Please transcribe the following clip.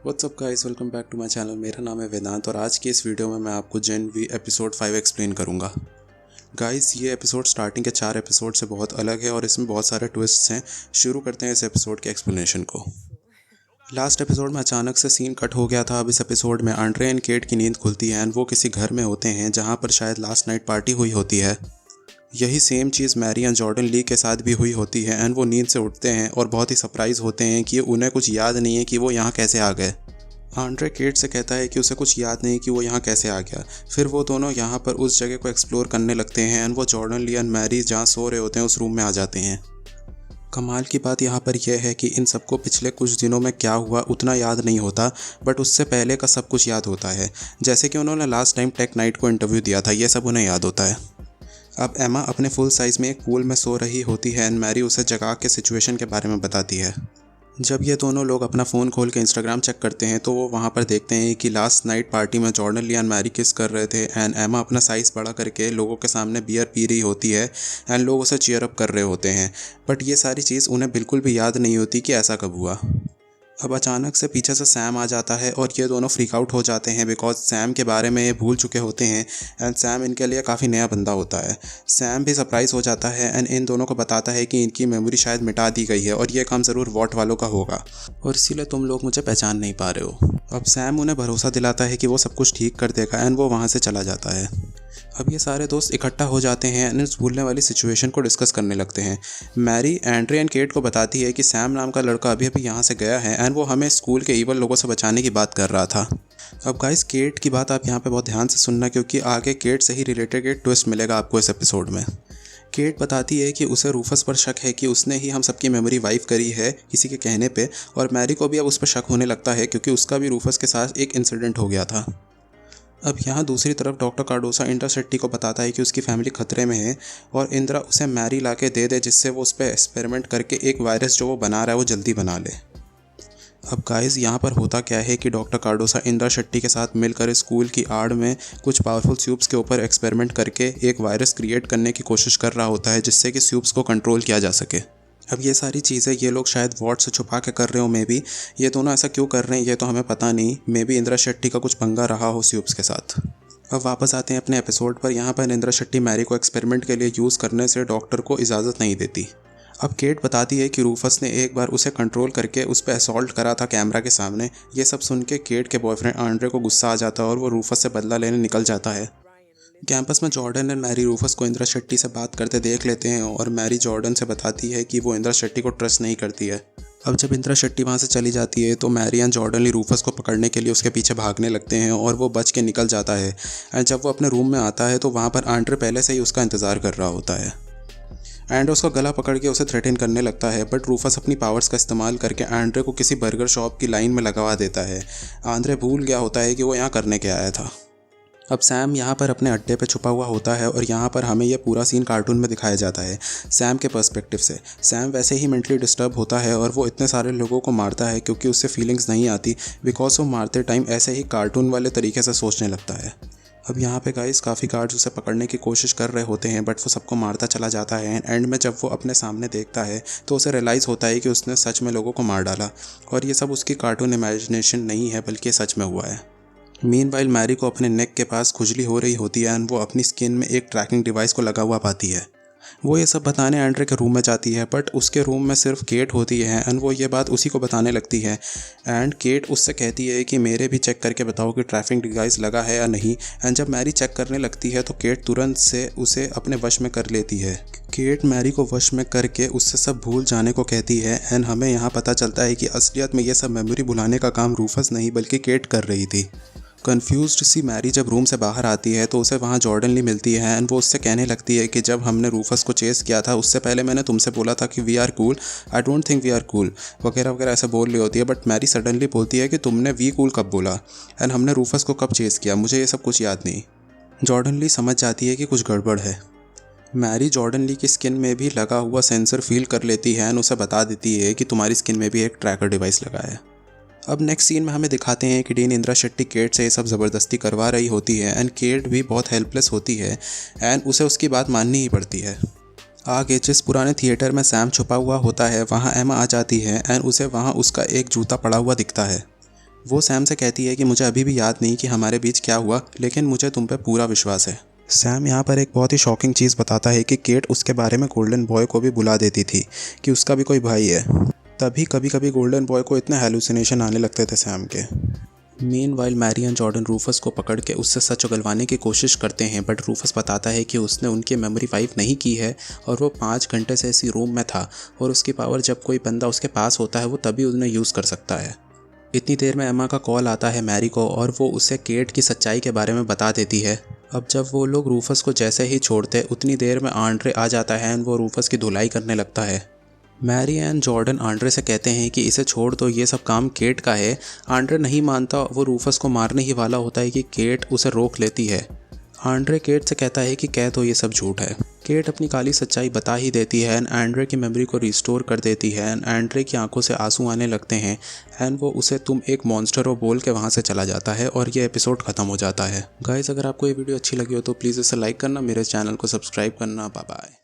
WhatsApp guys, welcome back to my channel. मेरा नाम है वेदांत और आज की इस वीडियो में मैं आपको जेन वी एपिसोड 5 एक्सप्लेन करूंगा। गाइस, ये एपिसोड स्टार्टिंग के 4 एपिसोड से बहुत अलग है और इसमें बहुत सारे ट्विस्ट्स हैं। शुरू करते हैं इस एपिसोड के एक्सप्लेनेशन को। लास्ट एपिसोड में अचानक से सीन कट हो गया था। अब इस एपिसोड में आंड्रे एंड केट की नींद खुलती है एंड वो किसी घर में होते हैं जहाँ पर शायद लास्ट नाइट पार्टी हुई होती है। यही सेम चीज़ मैरी एंड जॉर्डन ली के साथ भी हुई होती है एंड वो नींद से उठते हैं और बहुत ही सरप्राइज़ होते हैं कि उन्हें कुछ याद नहीं है कि वो यहाँ कैसे आ गए। आंड्रे केट से कहता है कि उसे कुछ याद नहीं कि वो यहाँ कैसे आ गया। फिर वो दोनों यहाँ पर उस जगह को एक्सप्लोर करने लगते हैं एंड वो जॉर्डन ली एंड मैरी जहाँ सो रहे होते हैं उस रूम में आ जाते हैं। कमाल की बात यहाँ पर यह है कि इन सबको पिछले कुछ दिनों में क्या हुआ उतना याद नहीं होता, बट उससे पहले का सब कुछ याद होता है। जैसे कि उन्होंने लास्ट टाइम टेक नाइट को इंटरव्यू दिया था, ये सब उन्हें याद होता है। अब एमा अपने फुल साइज़ में एक पूल में सो रही होती है एंड मैरी उसे जगा के सिचुएशन के बारे में बताती है। जब ये दोनों लोग अपना फ़ोन खोल के इंस्टाग्राम चेक करते हैं तो वो वहाँ पर देखते हैं कि लास्ट नाइट पार्टी में जॉर्डन ली एंड मैरी किस कर रहे थे एंड एमा अपना साइज़ बड़ा करके लोगों के सामने बियर पी रही होती है एंड लोग उसे चीयर अप कर रहे होते हैं। बट ये सारी चीज़ उन्हें बिल्कुल भी याद नहीं होती कि ऐसा कब हुआ। अब अचानक से पीछे से सैम आ जाता है और ये दोनों फ्रीक आउट हो जाते हैं बिकॉज सैम के बारे में ये भूल चुके होते हैं एंड सैम इनके लिए काफ़ी नया बंदा होता है। सैम भी सरप्राइज़ हो जाता है एंड इन दोनों को बताता है कि इनकी मेमोरी शायद मिटा दी गई है और ये काम ज़रूर वॉट वालों का होगा और इसीलिए तुम लोग मुझे पहचान नहीं पा रहे हो। अब सैम उन्हें भरोसा दिलाता है कि वो सब कुछ ठीक कर देगा एंड वो वहाँ से चला जाता है। अब ये सारे दोस्त इकट्ठा हो जाते हैं एंड इस भूलने वाली सिचुएशन को डिस्कस करने लगते हैं। मैरी एंड्रे एंड केट को बताती है कि सैम नाम का लड़का अभी अभी यहाँ से गया है एंड वो हमें स्कूल के ईवल लोगों से बचाने की बात कर रहा था। अब गाइस, केट की बात आप यहाँ पे बहुत ध्यान से सुनना क्योंकि आगे केट से ही रिलेटेड एक ट्विस्ट मिलेगा आपको इस एपिसोड में। केट बताती है कि उसे रूफस पर शक है कि उसने ही हम सबकी मेमोरी वाइप करी है किसी के कहने पे, और मैरी को भी अब उस पर शक होने लगता है क्योंकि उसका भी रूफस के साथ एक इंसिडेंट हो गया था। अब यहाँ दूसरी तरफ डॉक्टर कार्डोसा इंद्रा शेट्टी को बताता है कि उसकी फैमिली खतरे में है और इंद्रा उसे मैरी ला के दे जिससे वो उस पर एक्सपेरिमेंट करके एक वायरस जो वो बना रहा है वो जल्दी बना ले। अब गाइस, यहाँ पर होता क्या है कि डॉक्टर कार्डोसा इंद्रा शेट्टी के साथ मिलकर स्कूल की आड़ में कुछ पावरफुल स्यूप्स के ऊपर एक्सपेरिमेंट करके एक वायरस क्रिएट करने की कोशिश कर रहा होता है जिससे कि स्यूप्स को कंट्रोल किया जा सके। अब ये सारी चीज़ें ये लोग शायद वॉट से छुपा के कर रहे हो। मे बी ये दोनों ऐसा क्यों कर रहे हैं ये तो हमें पता नहीं। मे बी इंद्रा शेट्टी का कुछ पंगा रहा हो स्यूप्स के साथ। अब वापस आते हैं अपने एपिसोड पर। यहाँ पर इंद्रा शेट्टी मैरी को एक्सपेरिमेंट के लिए यूज़ करने से डॉक्टर को इजाज़त नहीं देती। अब केट बताती है कि रूफस ने एक बार उसे कंट्रोल करके उस पर असॉल्ट करा था कैमरा के सामने। ये सब सुन के केट के बॉयफ्रेंड आंड्रे को गुस्सा आ जाता है और वो रूफस से बदला लेने निकल जाता है। कैंपस में जॉर्डन एंड मैरी रूफस को इंद्रा शेट्टी से बात करते देख लेते हैं और मैरी जॉर्डन से बताती है कि वो इंद्रा शेट्टी को ट्रस्ट नहीं करती है। अब जब इंद्रा शेट्टी वहाँ से चली जाती है तो Marie and Jordan Li Rufus को पकड़ने के लिए उसके पीछे भागने लगते हैं और वो बच के निकल जाता है। एंड जब वो अपने रूम में आता है तो वहाँ पर आंड्रे पहले से ही उसका इंतज़ार कर रहा होता है एंड उसका गला पकड़ के उसे थ्रेटन करने लगता है। बट रूफस अपनी पावर्स का इस्तेमाल करके आंड्रे को किसी बर्गर शॉप की लाइन में लगवा देता है। आंड्रे भूल गया होता है कि वो यहाँ करने के आया था। अब सैम यहाँ पर अपने अड्डे पे छुपा हुआ होता है और यहाँ पर हमें यह पूरा सीन कार्टून में दिखाया जाता है सैम के पर्सपेक्टिव से। सैम वैसे ही मेंटली डिस्टर्ब होता है और वो इतने सारे लोगों को मारता है क्योंकि उससे फीलिंग्स नहीं आती बिकॉज वो मारते टाइम ऐसे ही कार्टून वाले तरीके से सोचने लगता है। अब यहाँ पे गाइस काफ़ी गार्ड्स उसे पकड़ने की कोशिश कर रहे होते हैं बट वो सबको मारता चला जाता है। एंड में जब वो अपने सामने देखता है तो उसे रियलाइज़ होता है कि उसने सच में लोगों को मार डाला और ये सब उसकी कार्टून इमेजिनेशन नहीं है बल्कि सच में हुआ है। मीनवाइल मैरी को अपने नेक के पास खुजली हो रही होती है एंड वो अपनी स्किन में एक ट्रैकिंग डिवाइस को लगा हुआ पाती है। वो ये सब बताने एंड्रे के रूम में जाती है बट उसके रूम में सिर्फ केट होती है एंड वो ये बात उसी को बताने लगती है। एंड केट उससे कहती है कि मेरे भी चेक करके बताओ कि ट्रैकिंग डिवाइस लगा है या नहीं। एंड जब मैरी चेक करने लगती है तो केट तुरंत से उसे अपने वश में कर लेती है। केट मैरी को वश में करके उससे सब भूल जाने को कहती है एंड हमें यहाँ पता चलता है कि असलियत में ये सब मेमोरी भुलाने का काम रूफस नहीं बल्कि केट कर रही थी। कन्फ्यूज्ड सी मैरी जब रूम से बाहर आती है तो उसे वहाँ जॉर्डन ली मिलती है एंड वो उससे कहने लगती है कि जब हमने रूफस को चेस किया था उससे पहले मैंने तुमसे बोला था कि we are cool, I don't think we are cool वगैरह वगैरह ऐसा बोल रही होती है। बट मैरी सडनली बोलती है कि तुमने वी कूल कब बोला एंड हमने रूफस को कब चेस किया, मुझे ये सब कुछ याद नहीं। जॉर्डन ली समझ जाती है कि कुछ गड़बड़ है। मैरी जॉर्डन ली की स्किन में भी लगा हुआ सेंसर फील कर लेती है एंड उसे बता देती है कि तुम्हारी स्किन में भी एक ट्रैकर डिवाइस लगा है। अब नेक्स्ट सीन में हमें दिखाते हैं कि डीन इंद्रा शेट्टी केट से ये सब ज़बरदस्ती करवा रही होती है एंड केट भी बहुत हेल्पलेस होती है एंड उसे उसकी बात माननी ही पड़ती है। आगे जिस पुराने थिएटर में सैम छुपा हुआ होता है वहाँ एमा आ जाती है एंड उसे वहाँ उसका एक जूता पड़ा हुआ दिखता है। वो सैम से कहती है कि मुझे अभी भी याद नहीं कि हमारे बीच क्या हुआ, लेकिन मुझे तुम पे पूरा विश्वास है। सैम यहाँ पर एक बहुत ही शॉकिंग चीज़ बताता है कि केट उसके बारे में गोल्डन बॉय को भी बुला देती थी कि उसका भी कोई भाई है। तभी कभी कभी गोल्डन बॉय को इतने हेलुसिनेशन आने लगते थे सैम के। Meanwhile Mary and Jordan Rufus को पकड़ के उससे सच उगलवाने की कोशिश करते हैं, बट रूफस बताता है कि उसने उनकी मेमोरी वाइप नहीं की है और वो 5 घंटे से इसी रूम में था और उसकी पावर जब कोई बंदा उसके पास होता है वो तभी उन्हें यूज़ कर सकता है। इतनी देर में एम्मा का कॉल आता है मैरी को और वो उसे केट की सच्चाई के बारे में बता देती है। अब जब वो लोग रूफस को जैसे ही छोड़ते उतनी देर में आंड्रे आ जाता है और वो रूफस की धुलाई करने लगता है। मैरी एंड जॉर्डन आंड्रे से कहते हैं कि इसे छोड़ दो, ये सब काम केट का है। आंड्रे नहीं मानता, वो रूफस को मारने ही वाला होता है कि केट उसे रोक लेती है। आंड्रे केट से कहता है कि कह दो ये सब झूठ है। केट अपनी काली सच्चाई बता ही देती है एंड आंड्रे की मेमोरी को रिस्टोर कर देती है एंड आंड्रे की आंखों से आंसू आने लगते हैं एंड वो उसे तुम एक मॉन्स्टर हो बोल के वहाँ से चला जाता है और ये एपिसोड खत्म हो जाता है। गाइस, अगर आपको ये वीडियो अच्छी लगी हो तो प्लीज़ इसे लाइक करना, मेरे चैनल को सब्सक्राइब करना। Bye bye.